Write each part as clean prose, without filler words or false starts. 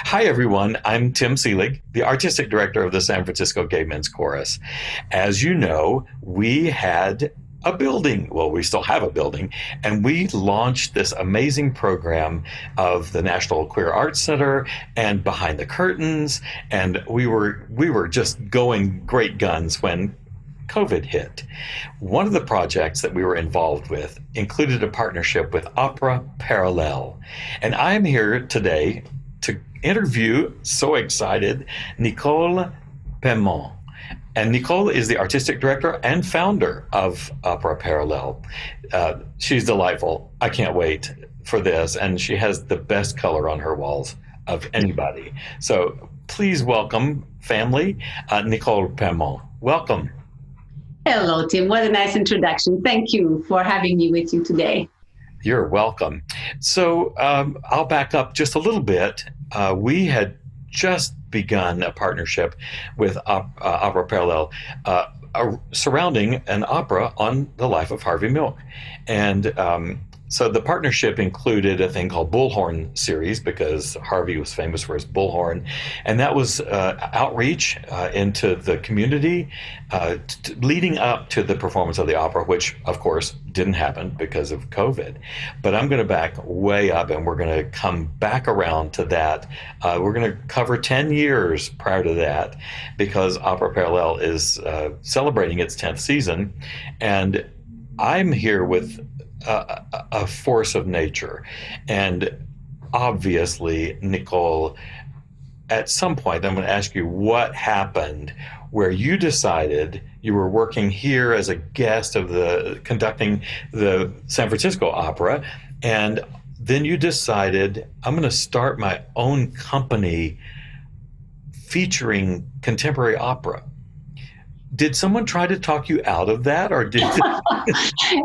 Hi, everyone. I'm Tim Seelig, the artistic director of the San Francisco Gay Men's Chorus. As you know, we had a building. Well, we still have a building, and we launched this amazing program of the National Queer Arts Center and Behind the Curtains, and we were just going great guns when COVID hit. One of the projects that we were involved with included a partnership with Opera Parallele. And I'm here today to interview, so excited, Nicole Paiement. And Nicole is the artistic director and founder of Opera Parallele. She's delightful. I can't wait for this. And she has the best color on her walls of anybody. So please welcome, family, Nicole Paiement. Welcome. Hello, Tim. What a nice introduction. Thank you for having me with you today. You're welcome. So I'll back up just a little bit. We had just begun a partnership with Opera Parallele surrounding an opera on the life of Harvey Milk. And so the partnership included a thing called Bullhorn series because Harvey was famous for his bullhorn. And that was outreach into the community leading up to the performance of the opera, which of course didn't happen because of COVID. But I'm going to back way up and we're going to come back around to that. We're going to cover 10 years prior to that because Opera Parallele is celebrating its 10th season. And I'm here with a force of nature. And obviously, Nicole, at some point, I'm going to ask you what happened where you decided you were working here as a guest of conducting the San Francisco Opera, and then you decided, I'm going to start my own company featuring contemporary opera. Did someone try to talk you out of that, or did?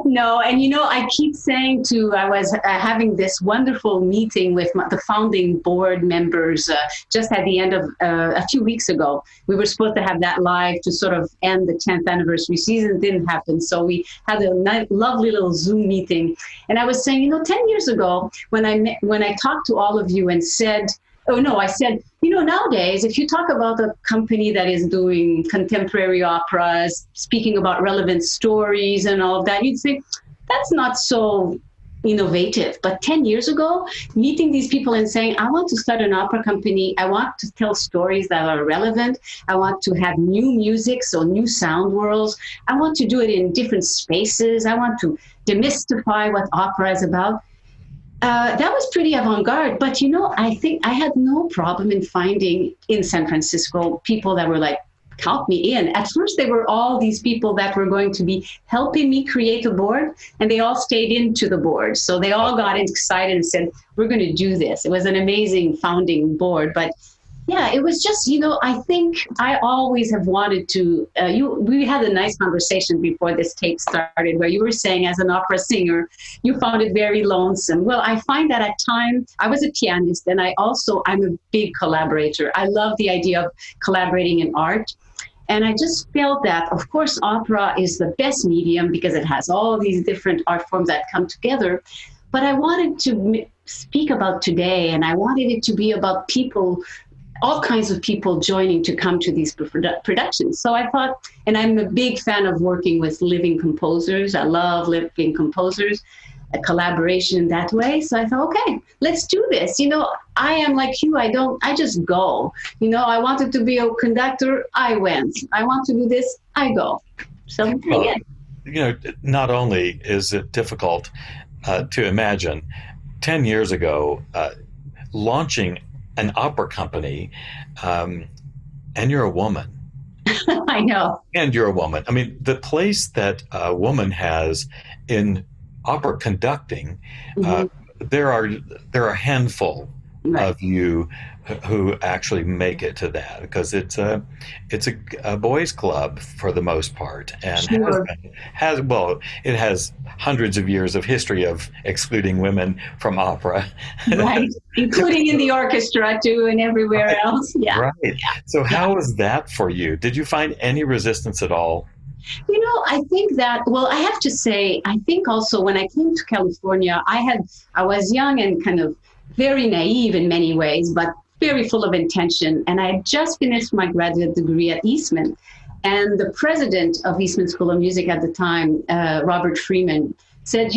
No, and I keep saying I was having this wonderful meeting with the founding board members just at the end of a few weeks ago. We were supposed to have that live to sort of end the 10th anniversary season. It didn't happen. So we had a lovely little Zoom meeting. And I was saying, 10 years ago, when I talked to all of you and said, oh, no, I said, nowadays, if you talk about a company that is doing contemporary operas, speaking about relevant stories and all of that, you'd say, that's not so innovative. But 10 years ago, meeting these people and saying, I want to start an opera company. I want to tell stories that are relevant. I want to have new music, so new sound worlds. I want to do it in different spaces. I want to demystify what opera is about. That was pretty avant-garde, but I think I had no problem in finding in San Francisco people that were like, count me in. At first, they were all these people that were going to be helping me create a board, and they all stayed into the board. So they all got excited and said, we're going to do this. It was an amazing founding board, but yeah, it was just, I think I always have wanted to, we had a nice conversation before this tape started where you were saying as an opera singer, you found it very lonesome. Well, I find that at times I was a pianist and I'm a big collaborator. I love the idea of collaborating in art. And I just felt that, of course, opera is the best medium because it has all these different art forms that come together. But I wanted to speak about today, and I wanted it to be about people, all kinds of people joining to come to these productions. So I thought, and I'm a big fan of working with living composers. I love living composers, a collaboration in that way. So I thought, okay, let's do this. I am like you. I just go. I wanted to be a conductor. I went. I want to do this. I go. So yeah. Not only is it difficult to imagine 10 years ago, launching an opera company, and you're a woman. I know. And you're a woman. I mean, the place that a woman has in opera conducting, there are a handful of you who actually make it to that because it's a boys club for the most part, and it has hundreds of years of history of excluding women from opera, right, including in the orchestra too and everywhere else. Yeah, right. So how was that for you? Did you find any resistance at all? I think that, well, I have to say, I think also when I came to California, I was young and kind of very naive in many ways, but very full of intention. And I had just finished my graduate degree at Eastman. And the president of Eastman School of Music at the time, Robert Freeman, said,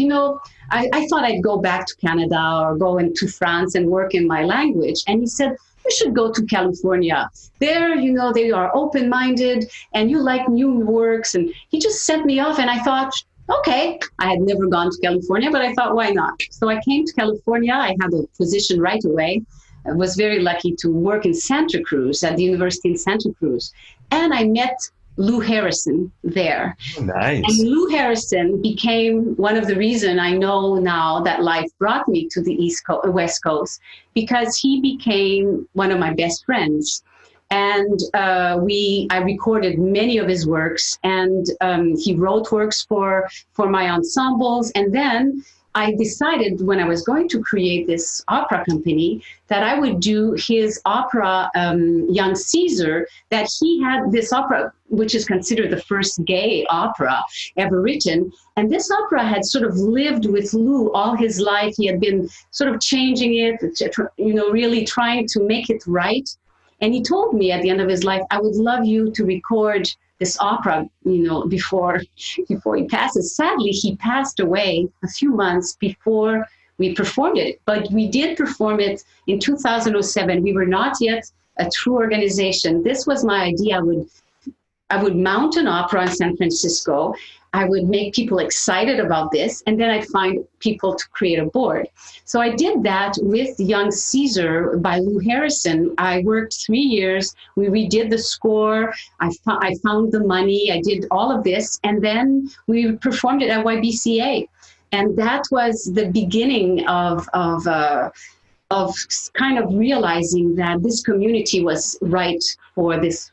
I thought I'd go back to Canada or go into France and work in my language. And he said, you should go to California. There, they are open-minded and you like new works. And he just sent me off and I thought, okay, I had never gone to California, but I thought, why not? So I came to California. I had a position right away. I was very lucky to work in Santa Cruz, at the university in Santa Cruz. And I met Lou Harrison there. Oh, nice. And Lou Harrison became one of the reasons I know now that life brought me to the West Coast, because he became one of my best friends. And I recorded many of his works, and he wrote works for my ensembles. And then I decided, when I was going to create this opera company, that I would do his opera, Young Caesar, that he had this opera, which is considered the first gay opera ever written. And this opera had sort of lived with Lou all his life. He had been sort of changing it, really trying to make it right. And he told me at the end of his life, I would love you to record this opera, before he passes. Sadly, he passed away a few months before we performed it, but we did perform it in 2007. We were not yet a true organization. This was my idea. I would mount an opera in San Francisco. I would make people excited about this, and then I'd find people to create a board. So I did that with Young Caesar by Lou Harrison. I worked 3 years. We redid the score. I found the money. I did all of this, and then we performed it at YBCA. And that was the beginning of kind of realizing that this community was right for this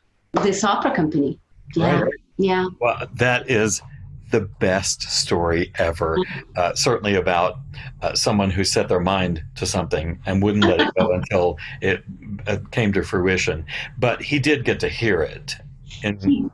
opera company. Yeah. Right. Yeah. Well, that is the best story ever. Certainly about someone who set their mind to something and wouldn't let it go until it came to fruition. But he did get to hear it.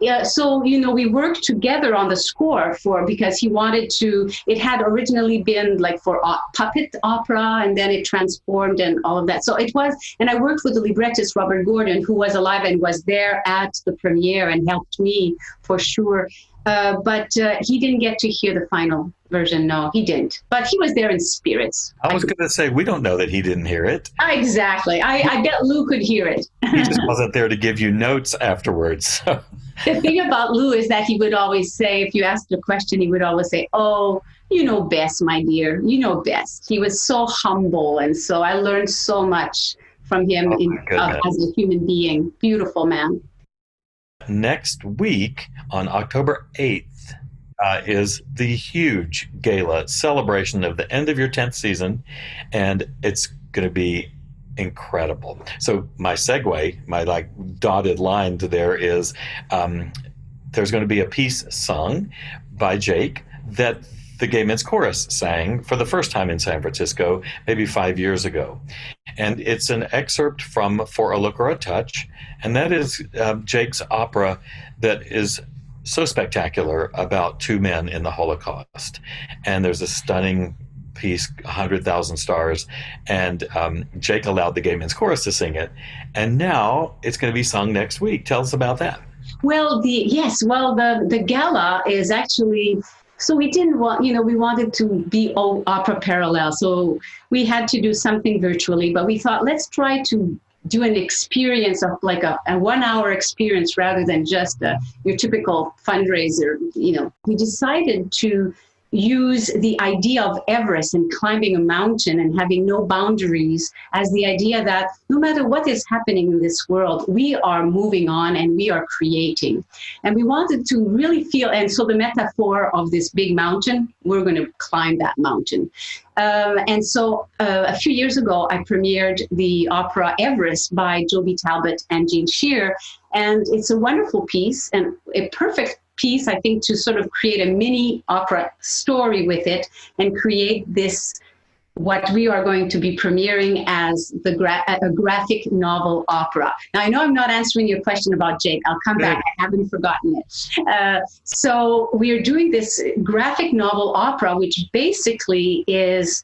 Yeah, so we worked together on the score because he wanted to. It had originally been like for puppet opera, and then it transformed and all of that. So it was, and I worked with the librettist Robert Gordon, who was alive and was there at the premiere and helped me for sure. But he didn't get to hear the final version. No, he didn't. But he was there in spirits. I was going to say, we don't know that he didn't hear it. Exactly. I bet Lou could hear it. He just wasn't there to give you notes afterwards. The thing about Lou is that he would always say, if you asked a question, he would always say, oh, you know best, my dear. You know best. He was so humble. And so I learned so much from him as a human being. Beautiful man. Next week, on October 8th, is the huge gala celebration of the end of your 10th season, and it's going to be incredible. So my segue, my dotted line to there is there's going to be a piece sung by Jake that the Gay Men's Chorus sang for the first time in San Francisco, maybe 5 years ago. And it's an excerpt from For a Look or a Touch, and that is Jake's opera that is so spectacular about two men in the Holocaust. And there's a stunning piece, 100,000 Stars, and Jake allowed the Gay Men's Chorus to sing it. And now it's going to be sung next week. Tell us about that. Well, the gala is actually... So we didn't want, we wanted to be opera parallel. So we had to do something virtually, but we thought, let's try to do an experience of like a 1 hour experience rather than just your typical fundraiser. We decided to use the idea of Everest and climbing a mountain and having no boundaries as the idea that no matter what is happening in this world, we are moving on and we are creating. And we wanted to really feel, and so the metaphor of this big mountain, we're going to climb that mountain. And so a few years ago, I premiered the opera Everest by Joby Talbot and Jean Shear. And it's a wonderful piece and a perfect piece, I think, to sort of create a mini opera story with it and create this what we are going to be premiering as a graphic novel opera. Now, I know I'm not answering your question about Jake. I'll come back. I haven't forgotten it. So we're doing this graphic novel opera, which basically is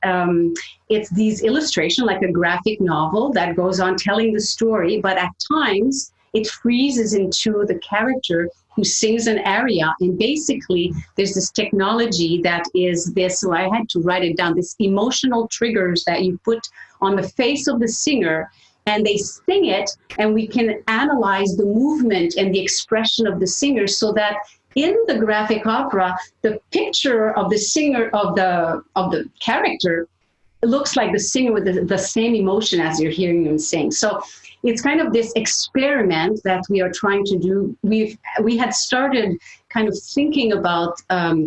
it's these illustrations, like a graphic novel that goes on telling the story, but at times it freezes into the character who sings an aria. And basically, there's this technology that is this, so I had to write it down, this emotional triggers that you put on the face of the singer, and they sing it, and we can analyze the movement and the expression of the singer, so that in the graphic opera, the picture of the singer, of the character, looks like the singer with the same emotion as you're hearing him sing. So it's kind of this experiment that we are trying to do. We had started kind of thinking about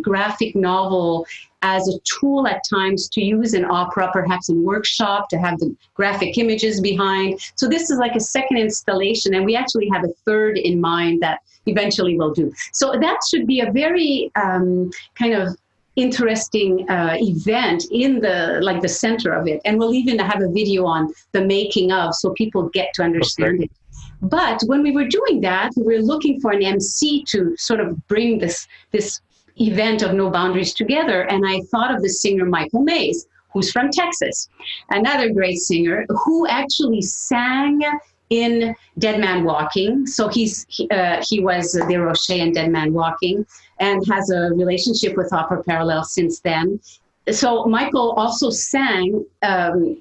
graphic novel as a tool at times to use in opera, perhaps in workshop, to have the graphic images behind. So this is like a second installation, and we actually have a third in mind that eventually we'll do. So that should be a very kind of interesting event in the center of it, and we'll even have a video on the making of, so people get to understand it. But when we were doing that, we were looking for an MC to sort of bring this event of No Boundaries together, and I thought of the singer Michael Mays, who's from Texas, another great singer who actually sang in Dead Man Walking. So he was Desrochers in Dead Man Walking, and has a relationship with Opera Parallele since then. So Michael also sang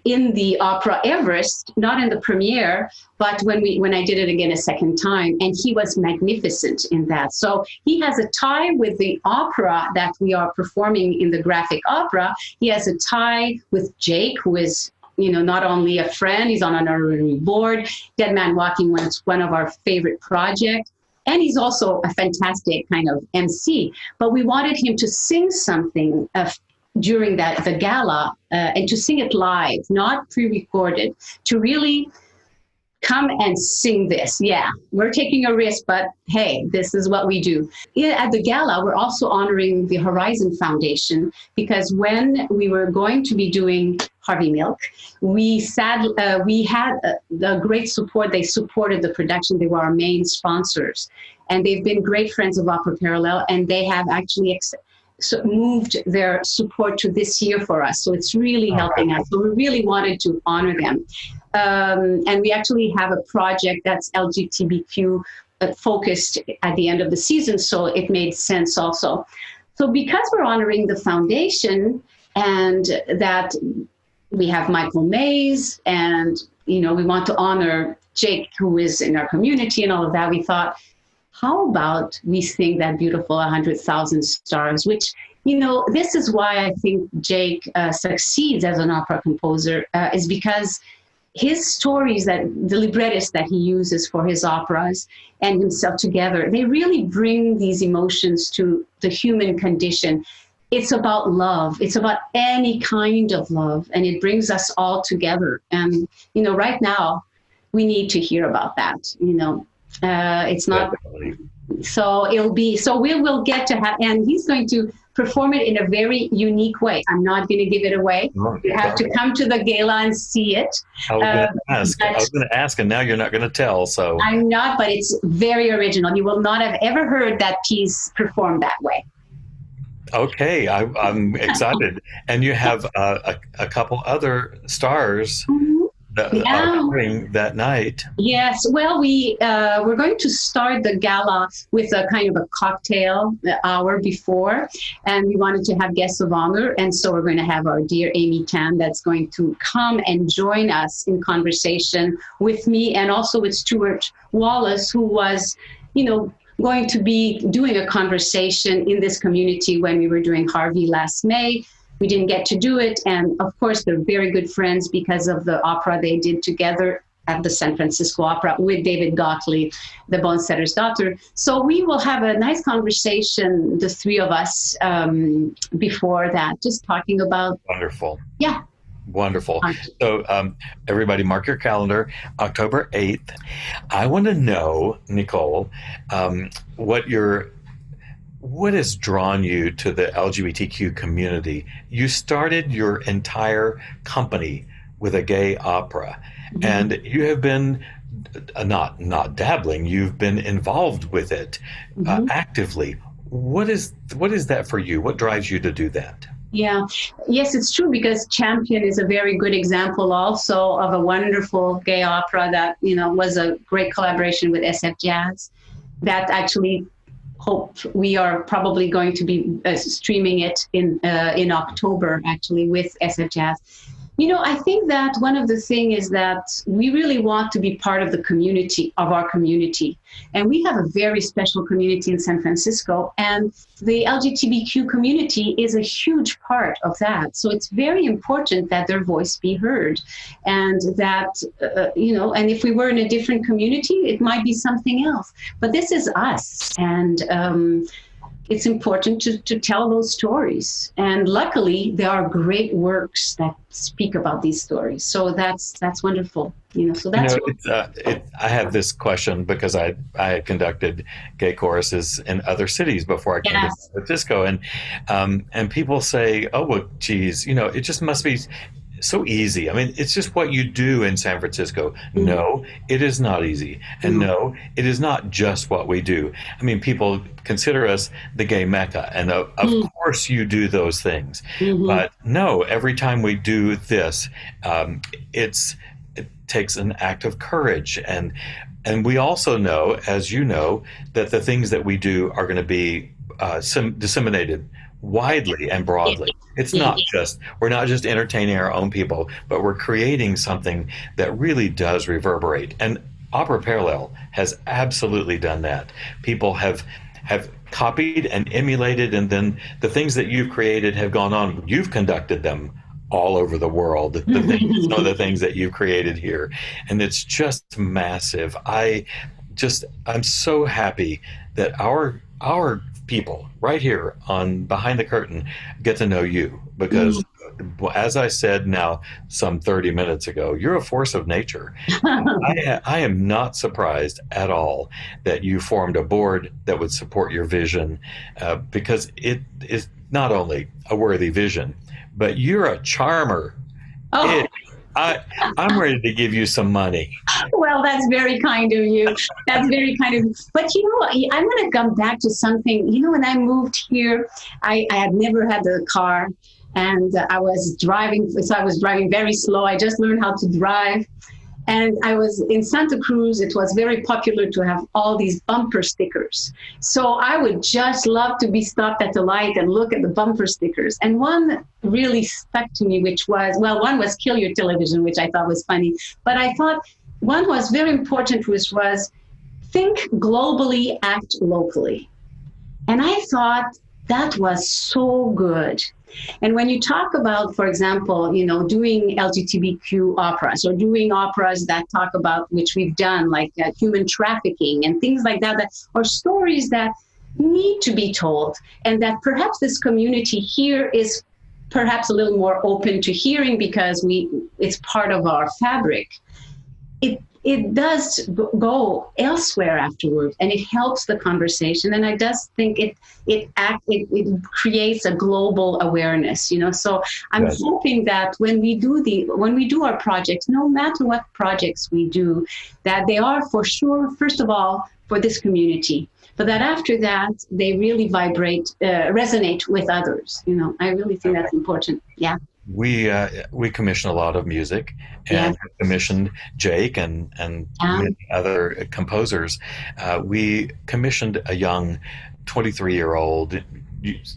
in the opera Everest, not in the premiere, but when I did it again a second time, and he was magnificent in that. So he has a tie with the opera that we are performing in the graphic opera. He has a tie with Jake, who is, you know, not only a friend, he's on an honorary board. Dead Man Walking was one of our favorite projects. And he's also a fantastic kind of MC. But we wanted him to sing something during the gala, and to sing it live, not pre-recorded, to really come and sing this. Yeah, we're taking a risk, but hey, this is what we do. At the gala, we're also honoring the Horizon Foundation, because when we were going to be doing Harvey Milk, we had the great support. They supported the production. They were our main sponsors. And they've been great friends of Opera Parallele, and they have actually moved their support to this year for us. So it's really helping us. So we really wanted to honor them. And we actually have a project that's LGBTQ focused at the end of the season, so it made sense also. So because we're honoring the foundation, and that we have Michael Mays, and you know, we want to honor Jake, who is in our community and all of that, we thought, how about we sing that beautiful 100,000 Stars, which, you know, this is why I think Jake succeeds as an opera composer, is because his stories, that the librettist that he uses for his operas and himself together, they really bring these emotions to the human condition. It's about love. It's about any kind of love, and it brings us all together. And, you know, right now we need to hear about that, you know. It's not, so we will get to have, and he's going to perform it in a very unique way. I'm not going to give it away. You have to come to the gala and see it. I was going to ask, and now you're not going to tell. So I'm not, but it's very original. You will not have ever heard that piece performed that way. Okay, I'm excited. And you have a couple other stars. Mm-hmm. That night. Yes, well, we're going to start the gala with a kind of a cocktail the hour before, and we wanted to have guests of honor, and so we're going to have our dear Amy Tan that's going to come and join us in conversation with me, and also with Stuart Wallace, who was, you know, going to be doing a conversation in this community when we were doing Harvey last May. We didn't get to do it. And of course, they're very good friends because of the opera they did together at the San Francisco Opera with David Gottlieb, the Bone Setter's daughter. So we will have a nice conversation, the three of us, before that, just talking about. Wonderful. Yeah. Wonderful. So everybody mark your calendar, October 8th. I want to know, Nicole, what your what has drawn you to the LGBTQ community? You started your entire company with a gay opera, Mhm. and you have been not dabbling. You've been involved with it Mhm. actively. What is that for you? What drives you to do that? Yeah, yes, it's true because Champion is a very good example also of a wonderful gay opera that, was a great collaboration with SF Jazz that actually hope we are probably going to be streaming it in October actually with SF Jazz. I think that one of the things is that we really want to be part of the community, of our community. And we have a very special community in San Francisco, and the LGBTQ community is a huge part of that. So it's very important that their voice be heard. And that, and if we were in a different community, it might be something else. But this is us. And, it's important to tell those stories. And luckily, there are great works that speak about these stories. So that's wonderful. So You that's know, I have this question because I had conducted gay choruses in other cities before I came to yes. San Francisco, and people say, "Oh, well, geez, it just must be so easy. I mean, it's just what you do in San Francisco." Mm, No, it is not easy, and no. no, it is not just what we do. I mean, people consider us the gay mecca, and of Mm, course you do those things, mhm. but no, every time we do this, it's it takes an act of courage, and we also know, as you know, that the things that we do are going to be disseminated widely and Yeah, broadly. It's yeah, not just we're not just entertaining our own people, but we're creating something that really does reverberate. And Opera Parallel has absolutely done that. People have copied and emulated, and then the things that you've created have gone on. You've conducted them all over the world. Some of the things that you've created here, and it's just massive. I'm so happy that our people right here on Behind the Curtain get to know you because, as I said now some 30 minutes ago, you're a force of nature. I am not surprised at all that you formed a board that would support your vision, because it is not only a worthy vision, but you're a charmer. oh, It, I, I'm ready to give you some money. well, that's very kind of you. That's very kind of you. But I'm going to come back to something. When I moved here, I had never had a car, and I was driving. So I was driving very slow. I just learned how to drive. And I was in Santa Cruz. It was very popular to have all these bumper stickers. So I would just love to be stopped at the light and look at the bumper stickers. And one really stuck to me, which was, well, one was kill your television, which I thought was funny. But I thought one was very important, which was think globally, act locally. And I thought that was so good. And when you talk about, for example, doing LGBTQ operas or doing operas that talk about, which we've done, like human trafficking and things like that, that are stories that need to be told, and that perhaps this community here is perhaps a little more open to hearing because it's part of our fabric. It does go elsewhere afterward, and it helps the conversation. And I just think it creates a global awareness. So I'm Yes. hoping that when we do our projects, no matter what projects we do, that they are for sure, first of all, for this community, but that after that they really resonate with others. I really think that's important. Yeah. We commission a lot of music Yeah. and have commissioned Jake and many other composers. We commissioned a young 23-year-old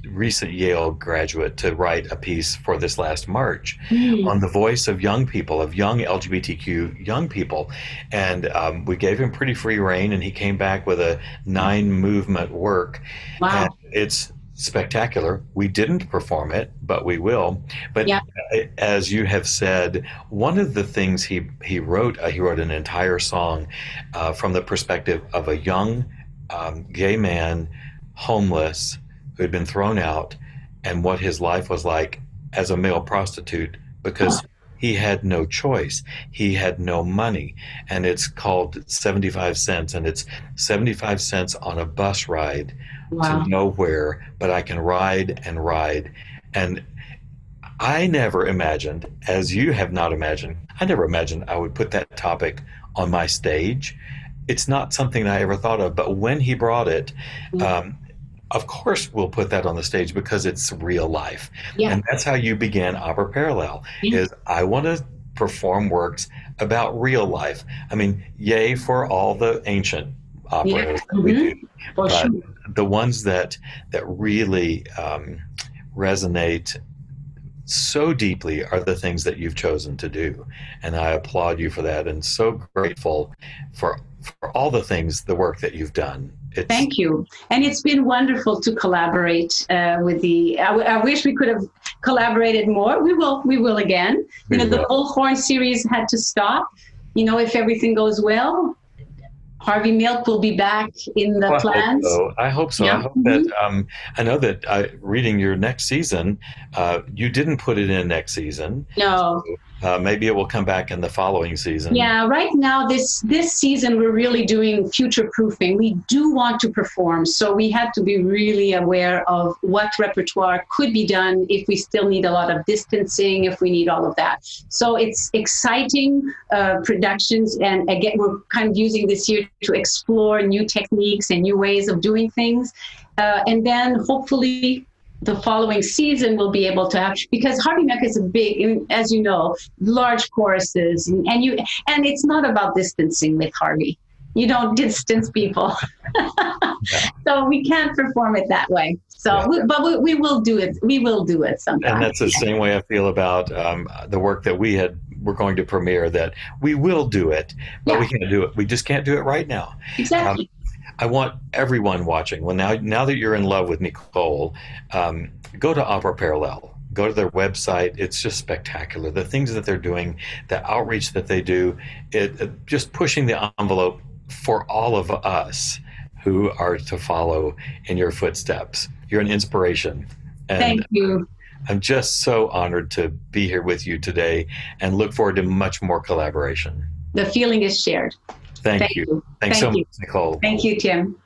recent Yale graduate to write a piece for this last March Mm. on the voice of young people, of young LGBTQ young people. And we gave him pretty free reign, and he came back with a 9 movement work. And Wow. it's spectacular. We didn't perform it, but we will. But Yeah. as you have said, one of the things he wrote an entire song from the perspective of a young gay man, homeless, who had been thrown out, and what his life was like as a male prostitute, because he had no choice. He had no money. And it's called 75 cents. And it's 75 cents on a bus ride to Wow. nowhere, but I can ride and ride. And I never imagined, as you have not imagined, I never imagined I would put that topic on my stage. It's not something I ever thought of, but when he brought it, um, of course we'll put that on the stage because it's real life. Yeah. And that's how you began Opera Parallel, Yeah. is I want to perform works about real life. I mean, yay for all the ancient Yeah. operas that we do, For but sure. the ones that really resonate so deeply are the things that you've chosen to do. And I applaud you for that, and so grateful for all the things, the work that you've done. Thank you. And it's been wonderful to collaborate with the, I wish we could have collaborated more. We will again. We The will. Bullhorn series had to stop. If everything goes well, Harvey Milk will be back in the plans. I hope so. Yeah. I hope that I know that reading your next season, you didn't put it in next season. No. Maybe it will come back in the following season. Yeah, right now, this season, we're really doing future proofing. We do want to perform, so we have to be really aware of what repertoire could be done if we still need a lot of distancing, if we need all of that. So it's exciting productions, and again, we're kind of using this year to explore new techniques and new ways of doing things. And then hopefully the following season we'll be able to have, because Harvey Milk is a big, as you know, large choruses, and it's not about distancing with Harvey. You don't distance people. So we can't perform it that way. So, but we will do it. We will do it sometime. And that's the same way I feel about the work that we're going to premiere, that we will do it, but we can't do it. We just can't do it right now. Exactly. I want everyone watching. Well, now that you're in love with Nicole, go to Opera Parallele. Go to their website. It's just spectacular. The things that they're doing, the outreach that they do, it just pushing the envelope for all of us who are to follow in your footsteps. You're an inspiration. And thank you. I'm just so honored to be here with you today, and look forward to much more collaboration. The feeling is shared. Thank you. Thanks so much, Nicole. Thank you, Tim.